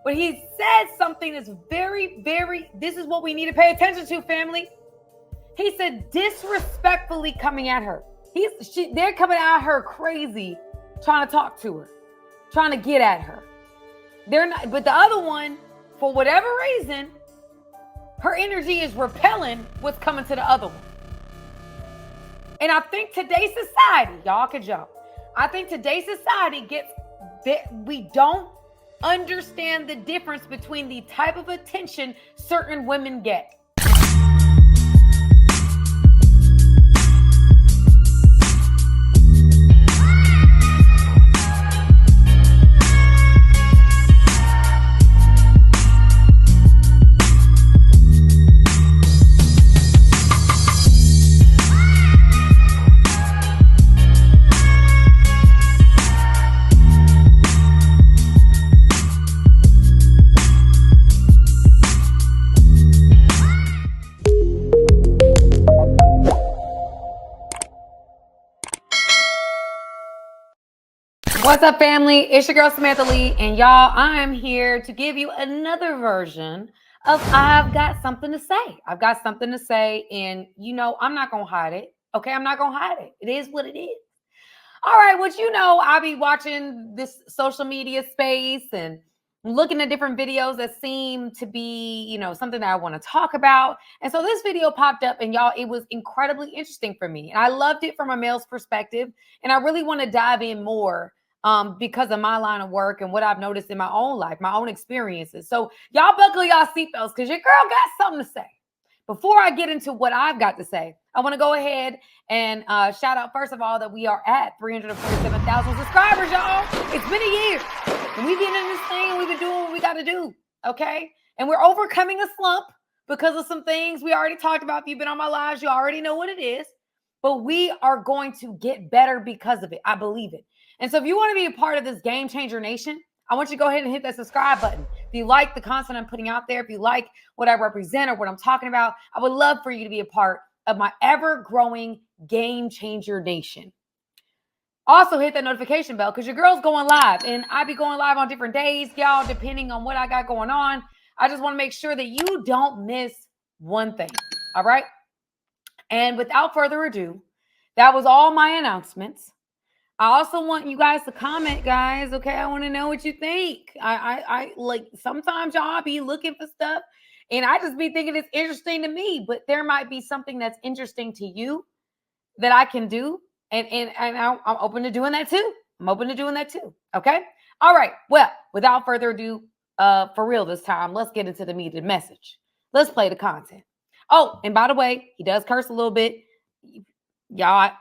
But he said something that's very, very, this is what we need to pay attention to, family. He said disrespectfully coming at her. They're coming at her crazy, trying to talk to her, trying to get at her. They're not, but the other one, for whatever reason, her energy is repelling what's coming to the other one. And I think today's society, y'all can jump. I think today's society gets that we don't understand the difference between the type of attention certain women get. What's up, family? It's your girl, Samantha Lee, and y'all, I am here to give you another version of I've got something to say. I've got something to say, and you know, I'm not going to hide it. Okay, I'm not going to hide it. It is what it is. All right, well, you know, I'll be watching this social media space and looking at different videos that seem to be, you know, something that I want to talk about. And so this video popped up, and y'all, it was incredibly interesting for me. And I loved it from a male's perspective, and I really want to dive in more because of my line of work and what I've noticed in my own life, my own experiences. So y'all buckle y'all seatbelts because your girl got something to say. Before I get into what I've got to say, I want to go ahead and shout out, first of all, that we are at 347,000 subscribers, y'all. It's been a year. And we've been in this thing and we've been doing what we got to do, okay? And we're overcoming a slump because of some things we already talked about. If you've been on my lives, you already know what it is. But we are going to get better because of it. I believe it. And so if you want to be a part of this Game Changer Nation, I want you to go ahead and hit that subscribe button. If you like the content I'm putting out there, if you like what I represent or what I'm talking about, I would love for you to be a part of my ever-growing Game Changer Nation. Also hit that notification bell because your girl's going live, and I be going live on different days, y'all, depending on what I got going on. I just want to make sure that you don't miss one thing, all right? And without further ado, that was all my announcements. I also want you guys to comment, guys. Okay, I want to know what you think. I like sometimes y'all be looking for stuff, and I just be thinking it's interesting to me, but there might be something that's interesting to you that I can do, and I'm open to doing that too. I'm open to doing that too. Okay. All right. Well, without further ado, for real this time, let's get into the meat of the message. Let's play the content. Oh, and by the way, he does curse a little bit, y'all.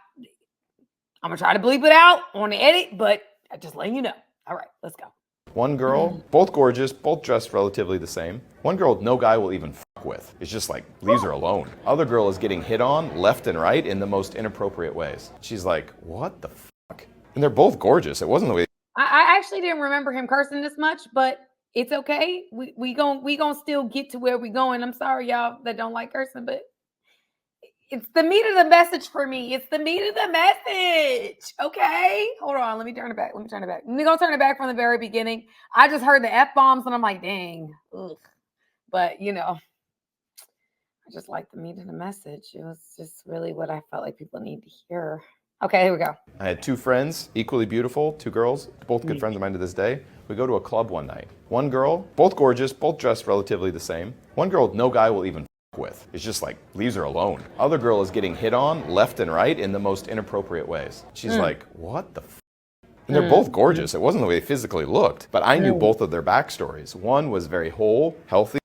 I'm going to try to bleep it out on the edit, but I just letting you know. All right, let's go. One girl, both gorgeous, both dressed relatively the same. One girl no guy will even fuck with. It's just like, leaves her alone. Other girl is getting hit on left and right in the most inappropriate ways. She's like, what the fuck? And they're both gorgeous. It wasn't the way. I actually didn't remember him cursing this much, but it's okay. We gon' still get to where we going. I'm sorry, y'all that don't like cursing, but it's the meat of the message for me. It's the meat of the message. Okay. Hold on. Let me turn it back. We're going to turn it back from the very beginning. I just heard the F-bombs and I'm like, dang. Ugh. But, you know, I just like the meat of the message. It was just really what I felt like people need to hear. Okay, here we go. I had two friends, equally beautiful, two girls, both good friends of mine to this day. We go to a club one night. One girl, both gorgeous, both dressed relatively the same. One girl no guy will even with. It's just like, leaves her alone. Other girl is getting hit on left and right in the most inappropriate ways. She's like, what the f? And they're both gorgeous. It wasn't the way they physically looked, but I knew both of their backstories. One was very whole, healthy.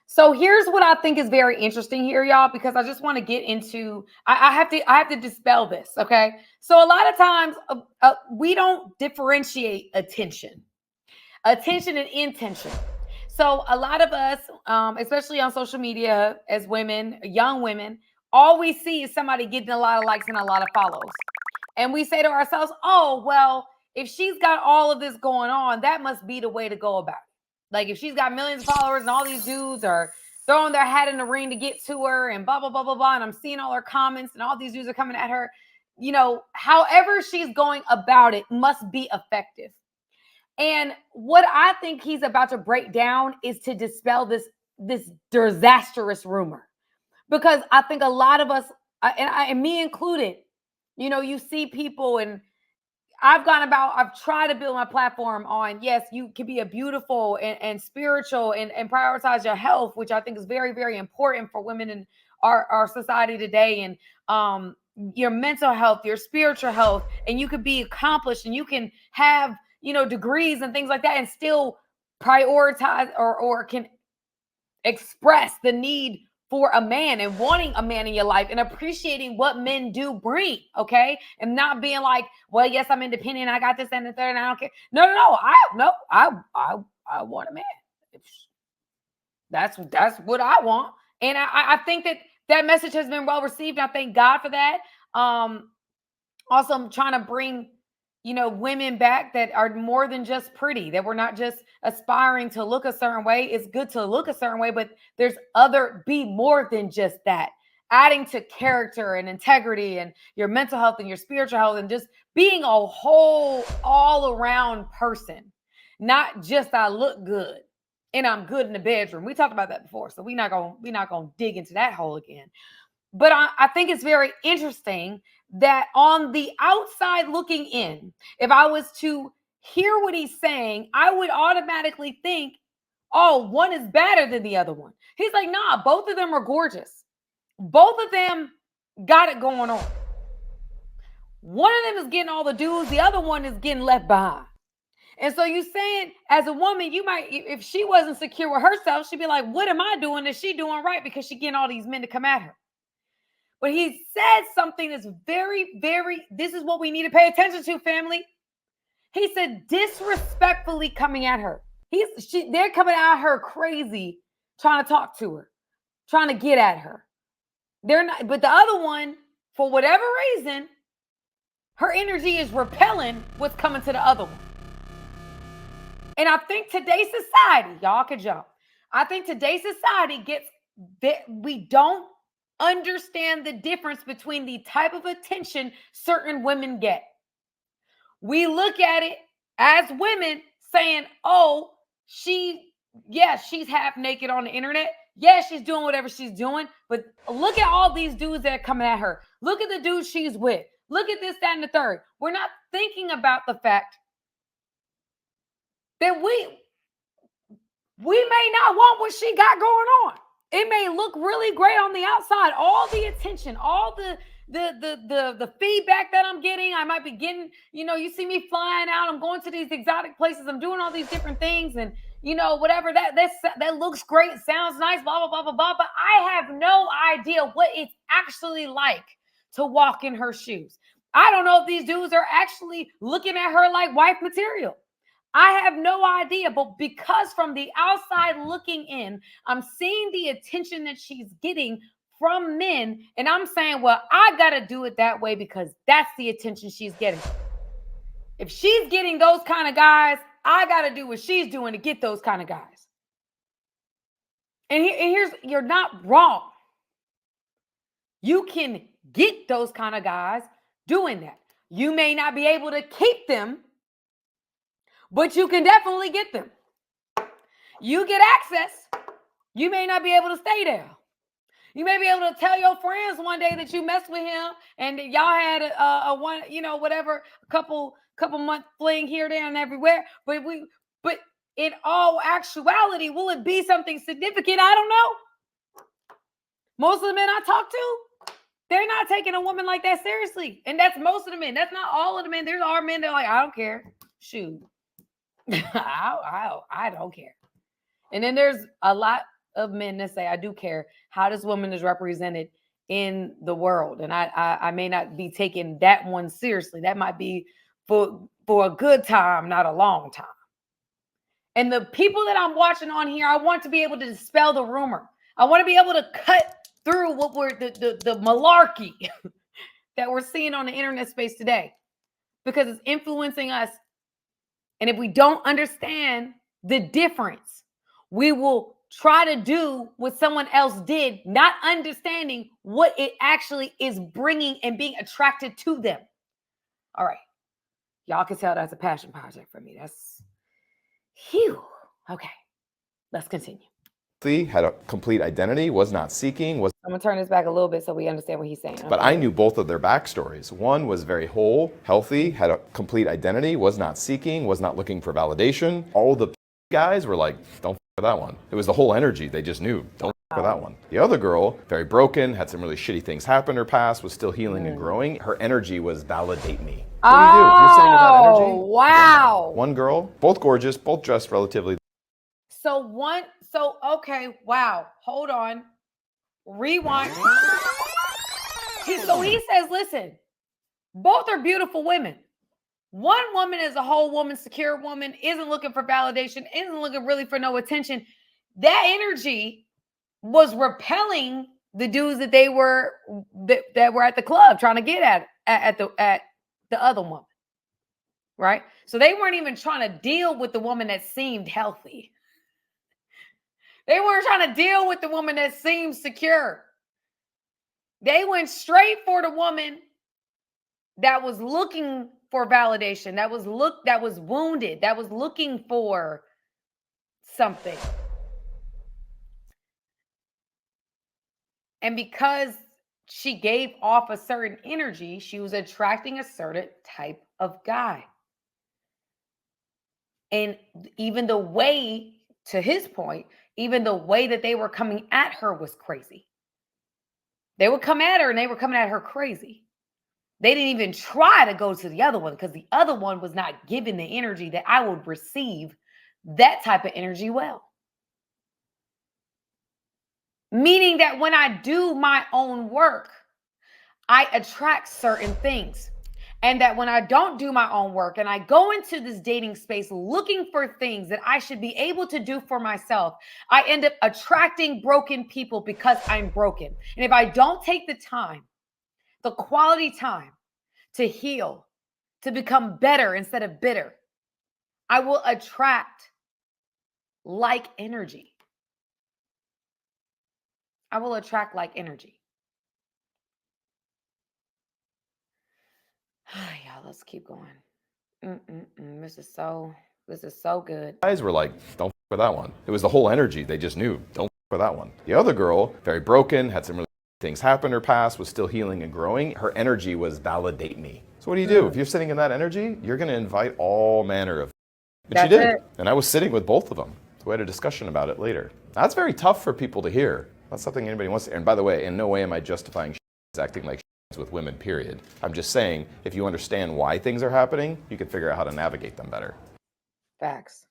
So here's what I think is very interesting here, y'all, because I just want to get into, I have to dispel this, okay? So a lot of times we don't differentiate attention and intention. So a lot of us, especially on social media as women, young women, all we see is somebody getting a lot of likes and a lot of follows. And we say to ourselves, oh, well, if she's got all of this going on, that must be the way to go about it. Like if she's got millions of followers and all these dudes are throwing their hat in the ring to get to her and blah, blah, blah, blah, blah. And I'm seeing all her comments and all these dudes are coming at her. You know, however she's going about it must be effective. And what I think he's about to break down is to dispel this disastrous rumor. Because I think a lot of us, and me included, you see people, and I've tried to build my platform on, yes, you can be a beautiful and spiritual and prioritize your health, which I think is very, very important for women in our society today. And your mental health, your spiritual health, and you could be accomplished and you can have, degrees and things like that and still prioritize or can express the need for a man and wanting a man in your life and appreciating what men do bring, okay? And not being like, well, yes, I'm independent, I got this and the third, and I don't care. No, I want a man. That's what I want. And I think that message has been well received. I thank God for that. Also, I'm trying to bring, women back that are more than just pretty, that we're not just aspiring to look a certain way. It's good to look a certain way, but there's be more than just that. Adding to character and integrity and your mental health and your spiritual health and just being a whole all around person, not just I look good and I'm good in the bedroom. We talked about that before, so we're not gonna dig into that hole again. But I think it's very interesting that on the outside looking in, if I was to hear what he's saying, I would automatically think, oh, one is better than the other one. He's like, nah, both of them are gorgeous. Both of them got it going on. One of them is getting all the dudes, the other one is getting left behind. And so you saying, as a woman, you might, if she wasn't secure with herself, she'd be like, what am I doing that she doing right? Because she getting all these men to come at her. But he said something that's very, very, this is what we need to pay attention to, family. He said disrespectfully coming at her. They're coming at her crazy, trying to talk to her, trying to get at her. They're not, but the other one, for whatever reason, her energy is repelling what's coming to the other one. And I think today's society, y'all can jump. I think today's society gets that we don't understand the difference between the type of attention certain women get. We look at it as women saying, oh, she's half naked on the internet. Yeah, she's doing whatever she's doing. But look at all these dudes that are coming at her. Look at the dudes she's with. Look at this, that, and the third. We're not thinking about the fact that we may not want what she got going on. It may look really great on the outside. All the attention, all the feedback that I'm getting. I might be getting, you see me flying out. I'm going to these exotic places. I'm doing all these different things, and whatever that looks great, sounds nice, blah blah blah blah blah. But I have no idea what it's actually like to walk in her shoes. I don't know if these dudes are actually looking at her like wife material. I have no idea, but because from the outside looking in, I'm seeing the attention that she's getting from men, and I'm saying, well, I got to do it that way because that's the attention she's getting. If she's getting those kind of guys, I got to do what she's doing to get those kind of guys. And you're not wrong. You can get those kind of guys doing that. You may not be able to keep them, but you can definitely get them. You get access. You may not be able to stay there. You may be able to tell your friends one day that you messed with him and y'all had a one, whatever, a couple month fling here, there, and everywhere. But in all actuality, will it be something significant? I don't know. Most of the men I talk to, they're not taking a woman like that seriously. And that's most of the men. That's not all of the men. There's our men that are like, I don't care. Shoot. I don't care. And then there's a lot of men that say, I do care how this woman is represented in the world. And I may not be taking that one seriously. That might be for a good time, not a long time. And the people that I'm watching on here, I want to be able to dispel the rumor. I want to be able to cut through what we're the malarkey that we're seeing on the internet space today, because it's influencing us. And if we don't understand the difference, we will try to do what someone else did, not understanding what it actually is bringing and being attracted to them. All right. Y'all can tell that's a passion project for me. Phew. Okay, let's continue. Had a complete identity, was not seeking, was. I'm gonna turn this back a little bit so we understand what he's saying. But okay? I knew both of their backstories. One was very whole, healthy, had a complete identity, was not seeking, was not looking for validation. All the guys were like, don't for that one. It was the whole energy. They just knew, don't for that one. The other girl, very broken, had some really shitty things happen in her past, was still healing and growing. Her energy was validate me. What do you do if you're sitting in that energy? Wow. One girl, both gorgeous, both dressed relatively. Okay, wow. Hold on. Rewind. So he says, listen, both are beautiful women. One woman is a whole woman, secure woman, isn't looking for validation, isn't looking really for no attention. That energy was repelling the dudes that they were that were at the club trying to get at the other woman. Right? So they weren't even trying to deal with the woman that seemed healthy. They weren't trying to deal with the woman that seemed secure. They went straight for the woman that was looking for validation, that was wounded, that was looking for something. And because she gave off a certain energy, she was attracting a certain type of guy. And even the way, to his point, even the way that they were coming at her was crazy. They would come at her and they were coming at her crazy. They didn't even try to go to the other one because the other one was not giving the energy that I would receive that type of energy well. Meaning that when I do my own work, I attract certain things. And that when I don't do my own work and I go into this dating space looking for things that I should be able to do for myself, I end up attracting broken people because I'm broken. And if I don't take the time, the quality time to heal, to become better instead of bitter, I will attract like energy. I will attract like energy. Y'all, let's keep going. This is so good. Guys were like, don't for that one. It was the whole energy. They just knew, don't for that one. The other girl, very broken, had some really things happen in her past, was still healing and growing. Her energy was validate me. So what do you do? If you're sitting in that energy, you're going to invite all manner of. But she did. And I was sitting with both of them. So we had a discussion about it later. That's very tough for people to hear. That's something anybody wants to. And by the way, in no way am I justifying acting like with women, period. I'm just saying, if you understand why things are happening, you can figure out how to navigate them better. Facts.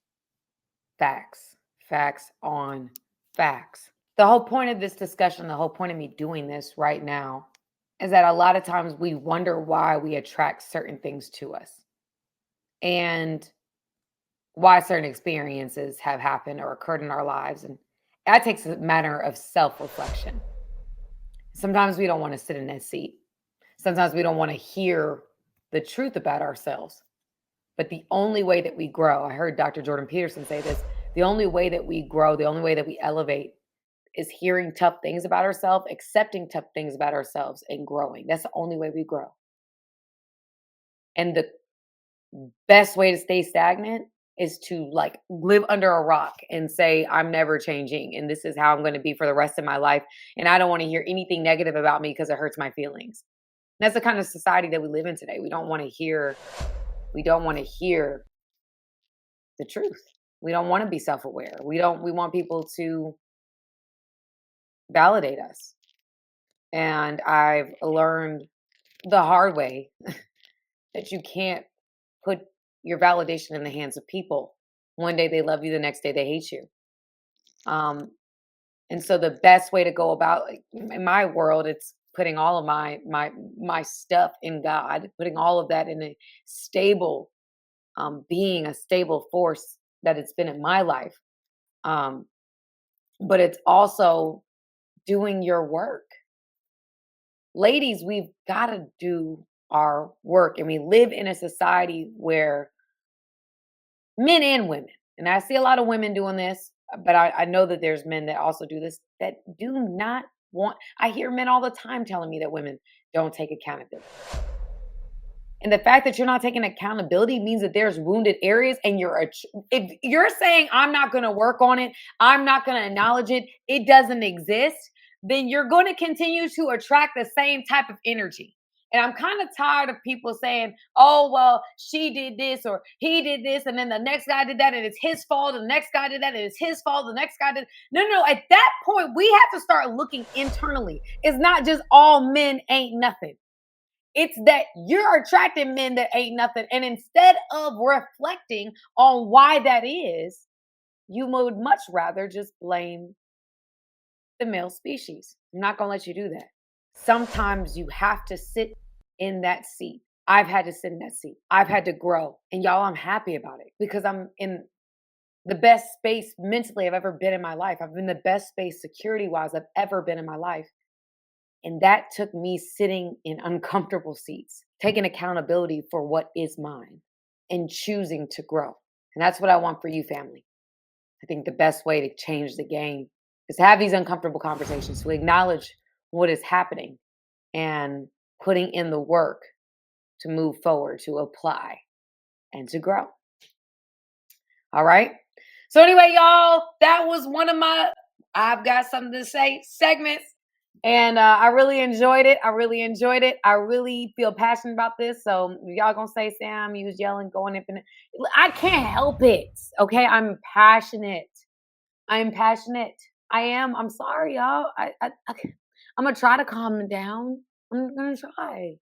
Facts. Facts on facts. The whole point of this discussion, the whole point of me doing this right now, is that a lot of times we wonder why we attract certain things to us and why certain experiences have happened or occurred in our lives. And that takes a matter of self-reflection. Sometimes we don't want to sit in that seat. Sometimes we don't want to hear the truth about ourselves. But the only way that we grow, I heard Dr. Jordan Peterson say this, the only way that we grow, the only way that we elevate is hearing tough things about ourselves, accepting tough things about ourselves, and growing. That's the only way we grow. And the best way to stay stagnant is to like live under a rock and say, I'm never changing. And this is how I'm going to be for the rest of my life. And I don't want to hear anything negative about me because it hurts my feelings. And that's the kind of society that we live in today. We don't want to hear the truth. We don't want to be self-aware. We want people to validate us. And I've learned the hard way that you can't put your validation in the hands of people. One day they love you, the next day they hate you. And so the best way to go about, in my world, it's putting all of my stuff in God, putting all of that in a stable being, a stable force that it's been in my life. But it's also doing your work. Ladies, we've got to do our work. And we live in a society where men and women, and I see a lot of women doing this, but I know that there's men that also do this, that do not want, I hear men all the time telling me that women don't take accountability. And the fact that you're not taking accountability means that there's wounded areas, and if you're saying, I'm not going to work on it, I'm not going to acknowledge it, it doesn't exist, then you're going to continue to attract the same type of energy. And I'm kind of tired of people saying, oh, well, she did this or he did this, and then the next guy did that, and it's his fault. The next guy did that, and it's his fault. The next guy did. No. At that point, we have to start looking internally. It's not just all men ain't nothing. It's that you're attracting men that ain't nothing. And instead of reflecting on why that is, you would much rather just blame the male species. I'm not going to let you do that. Sometimes you have to sit in that seat. I've had to sit in that seat. I've had to grow. And y'all, I'm happy about it because I'm in the best space mentally I've ever been in my life. I've been the best space security-wise I've ever been in my life. And that took me sitting in uncomfortable seats, taking accountability for what is mine and choosing to grow. And that's what I want for you, family. I think the best way to change the game is to have these uncomfortable conversations, to acknowledge what is happening and putting in the work to move forward, to apply and to grow. All right. So anyway, y'all, that was one of my I've got something to say segments. And I really enjoyed it. I really feel passionate about this. So y'all gonna say, Sam, you was yelling, going infinite. I can't help it. Okay, I'm passionate. I am. I'm sorry, y'all. I'm gonna try to calm it down. I'm gonna try.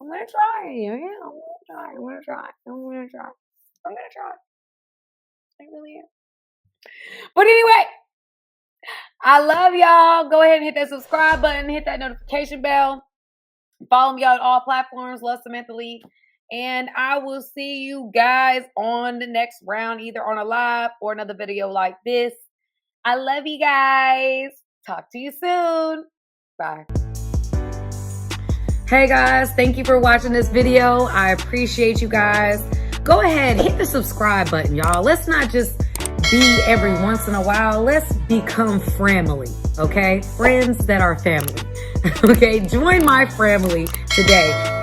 Yeah, I'm gonna try. I really am. But anyway, I love y'all. Go ahead and hit that subscribe button, hit that notification bell. Follow me on all platforms, Love Samantha Lee. And I will see you guys on the next round, either on a live or another video like this. I love you guys. Talk to you soon. Bye. Hey guys, thank you for watching this video. I appreciate you guys. Go ahead, hit the subscribe button, y'all. Let's not just be every once in a while. Let's become family, okay? Friends that are family, okay? Join my family today.